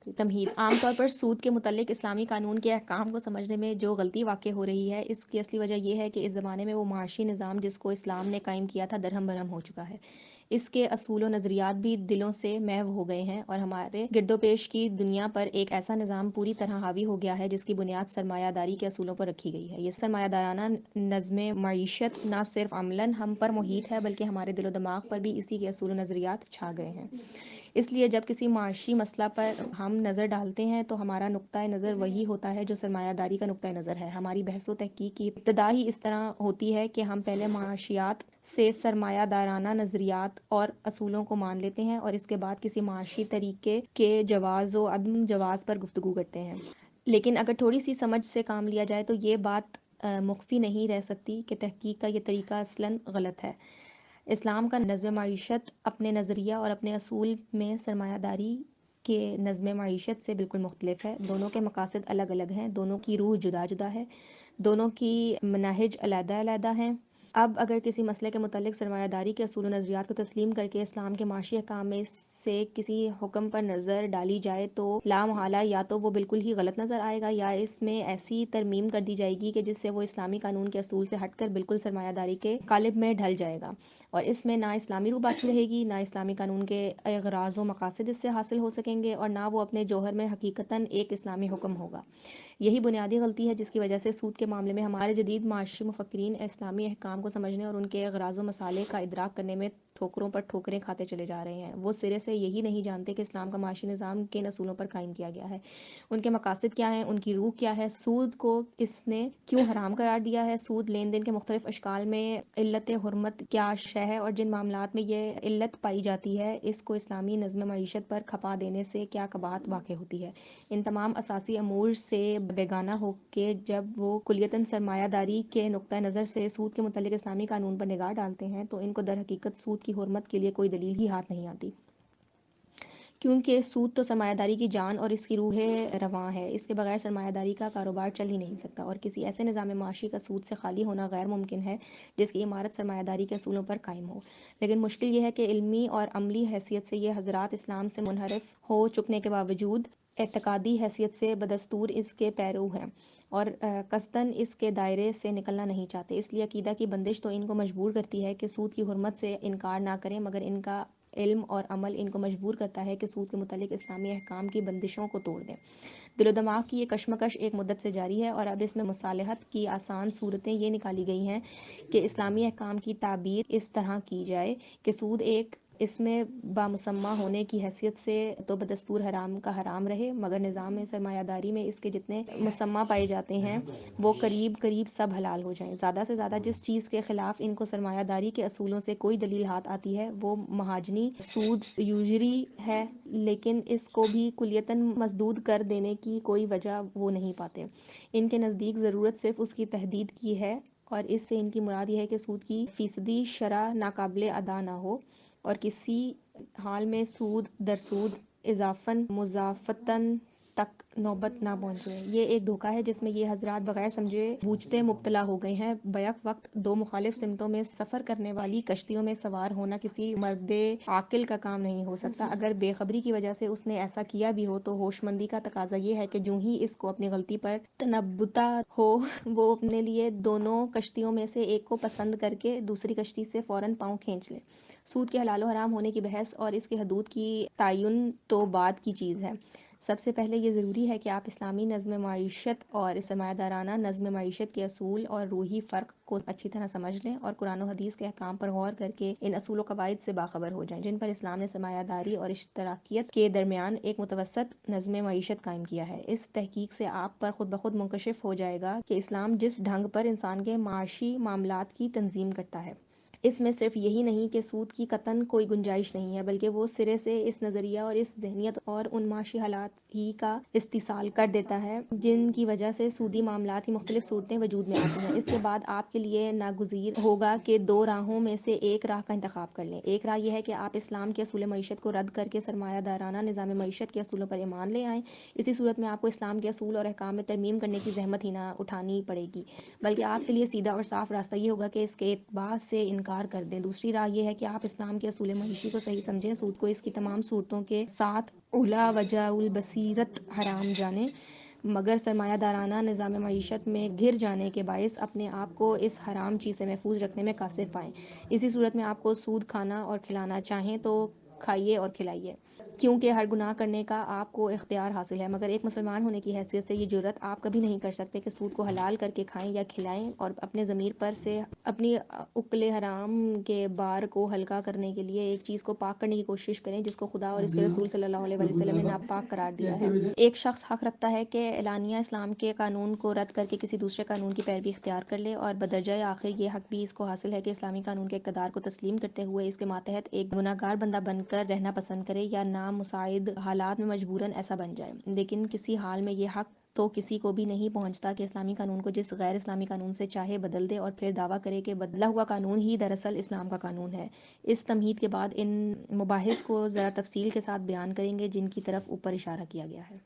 تمہید۔ عام طور پر سود کے متعلق اسلامی قانون کے احکام کو سمجھنے میں جو غلطی واقع ہو رہی ہے، اس کی اصلی وجہ یہ ہے کہ اس زمانے میں وہ معاشی نظام جس کو اسلام نے قائم کیا تھا درہم برہم ہو چکا ہے۔ اس کے اصول و نظریات بھی دلوں سے محو ہو گئے ہیں اور ہمارے گرد و پیش کی دنیا پر ایک ایسا نظام پوری طرح حاوی ہو گیا ہے جس کی بنیاد سرمایہ داری کے اصولوں پر رکھی گئی ہے۔ یہ سرمایہ دارانہ نظم معیشت نہ صرف عملاً ہم پر محیط ہے بلکہ ہمارے دل و دماغ پر بھی اسی کے اصول و نظریات چھا گئے ہیں۔ اس لیے جب کسی معاشی مسئلہ پر ہم نظر ڈالتے ہیں تو ہمارا نقطۂ نظر وہی ہوتا ہے جو سرمایہ داری کا نقطۂ نظر ہے۔ ہماری بحث و تحقیق کی ابتدا ہی اس طرح ہوتی ہے کہ ہم پہلے معاشیات سے سرمایہ دارانہ نظریات اور اصولوں کو مان لیتے ہیں اور اس کے بعد کسی معاشی طریقے کے جواز و عدم جواز پر گفتگو کرتے ہیں۔ لیکن اگر تھوڑی سی سمجھ سے کام لیا جائے تو یہ بات مخفی نہیں رہ سکتی کہ تحقیق کا یہ طریقہ اصلاً غلط ہے۔ اسلام کا نظم معیشت اپنے نظریہ اور اپنے اصول میں سرمایہ داری کے نظم معیشت سے بالکل مختلف ہے۔ دونوں کے مقاصد الگ الگ ہیں، دونوں کی روح جدا جدا ہے، دونوں کی مناہج علیحدہ علیحدہ ہیں۔ اب اگر کسی مسئلے کے متعلق سرمایہ داری کے اصول و نظریات کو تسلیم کر کے اسلام کے معاشی احکام میں سے کسی حکم پر نظر ڈالی جائے تو لا محالہ یا تو وہ بالکل ہی غلط نظر آئے گا یا اس میں ایسی ترمیم کر دی جائے گی کہ جس سے وہ اسلامی قانون کے اصول سے ہٹ کر بالکل سرمایہ داری کے قالب میں ڈھل جائے گا، اور اس میں نہ اسلامی روح باقی رہے گی، نہ اسلامی قانون کے اغراض و مقاصد اس سے حاصل ہو سکیں گے، اور نہ وہ اپنے جوہر میں حقیقتاً ایک اسلامی حکم ہوگا۔ یہی بنیادی غلطی ہے جس کی وجہ سے سود کے معاملے میں ہمارے جدید معاشی مفکرین اسلامی احکام کو سمجھنے اور ان کے اغراض و مصالح کا ادراک کرنے میں ٹھوکروں پر ٹھوکریں کھاتے چلے جا رہے ہیں۔ وہ سرے سے یہی نہیں جانتے کہ اسلام کا معاشی نظام کن اصولوں پر قائم کیا گیا ہے، ان کے مقاصد کیا ہیں، ان کی روح کیا ہے، سود کو اس نے کیوں حرام قرار دیا ہے، سود لین دین کے مختلف اشکال میں علت حرمت کیا شے ہے، اور جن معاملات میں یہ علت پائی جاتی ہے اس کو اسلامی نظم معیشت پر کھپا دینے سے کیا قباحت واقع ہوتی ہے۔ ان تمام اساسی امور سے بیگانہ ہو کے جب وہ کلیتاً سرمایہ داری کے نقطہ نظر سے سود کے متعلق اسلامی قانون پر نگاہ ڈالتے ہیں تو ان کو در حقیقت سود کی حرمت کے لیے کوئی دلیل ہی ہاتھ نہیں آتی، کیونکہ سود تو سرمایہ داری کی جان اور اس کی روح رواں ہے۔ اس کے بغیر سرمایہ داری کا کاروبار چل ہی نہیں سکتا، اور کسی ایسے نظام معاشی کا سود سے خالی ہونا غیر ممکن ہے جس کی عمارت سرمایہ داری کے اصولوں پر قائم ہو۔ لیکن مشکل یہ ہے کہ علمی اور عملی حیثیت سے یہ حضرات اسلام سے منحرف ہو چکنے کے باوجود اعتقادی حیثیت سے بدستور اس کے پیرو ہیں اور قصداً اس کے دائرے سے نکلنا نہیں چاہتے۔ اس لیے عقیدہ کی بندش تو ان کو مجبور کرتی ہے کہ سود کی حرمت سے انکار نہ کریں، مگر ان کا علم اور عمل ان کو مجبور کرتا ہے کہ سود کے متعلق اسلامی احکام کی بندشوں کو توڑ دیں۔ دل و دماغ کی یہ کشمکش ایک مدت سے جاری ہے اور اب اس میں مصالحت کی آسان صورتیں یہ نکالی گئی ہیں کہ اسلامی احکام کی تعبیر اس طرح کی جائے کہ سود ایک اس میں بامسمہ ہونے کی حیثیت سے تو بدستور حرام کا حرام رہے، مگر نظام سرمایہ داری میں اس کے جتنے مسمہ پائے جاتے ہیں وہ قریب قریب سب حلال ہو جائیں۔ زیادہ سے زیادہ جس چیز کے خلاف ان کو سرمایہ داری کے اصولوں سے کوئی دلیل ہاتھ آتی ہے وہ مہاجنی سود یوزری ہے، لیکن اس کو بھی کلیتاً مسدود کر دینے کی کوئی وجہ وہ نہیں پاتے۔ ان کے نزدیک ضرورت صرف اس کی تحدید کی ہے، اور اس سے ان کی مراد یہ ہے کہ سود کی فیصدی شرح ناقابل ادا نہ ہو اور کسی حال میں سود در سود اضافاً مضاعفتاً تک نوبت نہ پہنچے۔ یہ ایک دھوکہ ہے جس میں یہ حضرات بغیر سمجھے بوجھتے مبتلا ہو گئے ہیں۔ بیک وقت دو مخالف سمتوں میں سفر کرنے والی کشتیوں میں سوار ہونا کسی مرد عاقل کا کام نہیں ہو سکتا۔ اگر بے خبری کی وجہ سے اس نے ایسا کیا بھی ہو تو ہوش مندی کا تقاضا یہ ہے کہ جوں ہی اس کو اپنی غلطی پر تنبتہ ہو وہ اپنے لیے دونوں کشتیوں میں سے ایک کو پسند کر کے دوسری کشتی سے فوراً پاؤں کھینچ لے۔ سود کے حلال و حرام ہونے کی بحث اور اس کے حدود کی تعین تو بعد کی چیز ہے۔ سب سے پہلے یہ ضروری ہے کہ آپ اسلامی نظم معیشت اور سرمایہ دارانہ نظم معیشت کے اصول اور روحی فرق کو اچھی طرح سمجھ لیں اور قرآن و حدیث کے احکام پر غور کر کے ان اصول و قواعد سے باخبر ہو جائیں جن پر اسلام نے سرمایہ داری اور اشتراکیت کے درمیان ایک متوسط نظم معیشت قائم کیا ہے۔ اس تحقیق سے آپ پر خود بخود منکشف ہو جائے گا کہ اسلام جس ڈھنگ پر انسان کے معاشی معاملات کی تنظیم کرتا ہے اس میں صرف یہی نہیں کہ سود کی قطعاً کوئی گنجائش نہیں ہے، بلکہ وہ سرے سے اس نظریہ اور اس ذہنیت اور ان معاشی حالات ہی کا استحصال کر دیتا ہے جن کی وجہ سے سودی معاملات کی مختلف صورتیں وجود میں آتی ہیں۔ اس کے بعد آپ کے لیے ناگزیر ہوگا کہ دو راہوں میں سے ایک راہ کا انتخاب کر لیں۔ ایک راہ یہ ہے کہ آپ اسلام کے اصول معیشت کو رد کر کے سرمایہ دارانہ نظام معیشت کے اصولوں پر ایمان لے آئیں۔ اسی صورت میں آپ کو اسلام کے اصول اور احکام میں ترمیم کرنے کی زحمت ہی نہ اٹھانی پڑے گی، بلکہ آپ کے لیے سیدھا اور صاف راستہ یہ ہوگا کہ اس کے اتباع سے انکار انکار کر دیں۔ دوسری راہ یہ ہے کہ آپ اسلام کے اصول معیشی کو صحیح سمجھیں، سود کو اس کی تمام صورتوں کے ساتھ اولا وجہ البصیرت حرام جانیں، مگر سرمایہ دارانہ نظام معیشت میں گر جانے کے باعث اپنے آپ کو اس حرام چیز سے محفوظ رکھنے میں قاصر پائیں۔ اسی صورت میں آپ کو سود کھانا اور کھلانا چاہیں تو کھائیے اور کھلائیے، کیونکہ ہر گناہ کرنے کا آپ کو اختیار حاصل ہے، مگر ایک مسلمان ہونے کی حیثیت سے یہ جرأت آپ کبھی نہیں کر سکتے کہ سود کو حلال کر کے کھائیں یا کھلائیں، اور اپنے ضمیر پر سے اپنی عقل حرام کے بار کو ہلکا کرنے کے لیے ایک چیز کو پاک کرنے کی کوشش کریں جس کو خدا اور اس کے رسول صلی اللہ علیہ وسلم نے ناپاک قرار دیا ہے۔ ایک شخص حق رکھتا ہے کہ اعلانیہ اسلام کے قانون کو رد کر کے کسی دوسرے قانون کی پیروی اختیار کر لے، اور بدرجہ آخر یہ حق بھی اس کو حاصل ہے کہ اسلامی قانون کے اقتدار کو تسلیم کرتے ہوئے اس کے ماتحت ایک گناہ گار بندہ بن کر رہنا پسند کرے یا نامساعد حالات میں مجبوراً ایسا بن جائے۔ لیکن کسی حال میں یہ حق تو کسی کو بھی نہیں پہنچتا کہ اسلامی قانون کو جس غیر اسلامی قانون سے چاہے بدل دے، اور پھر دعویٰ کرے کہ بدلا ہوا قانون ہی دراصل اسلام کا قانون ہے۔ اس تمہید کے بعد ان مباحث کو ذرا تفصیل کے ساتھ بیان کریں گے جن کی طرف اوپر اشارہ کیا گیا ہے۔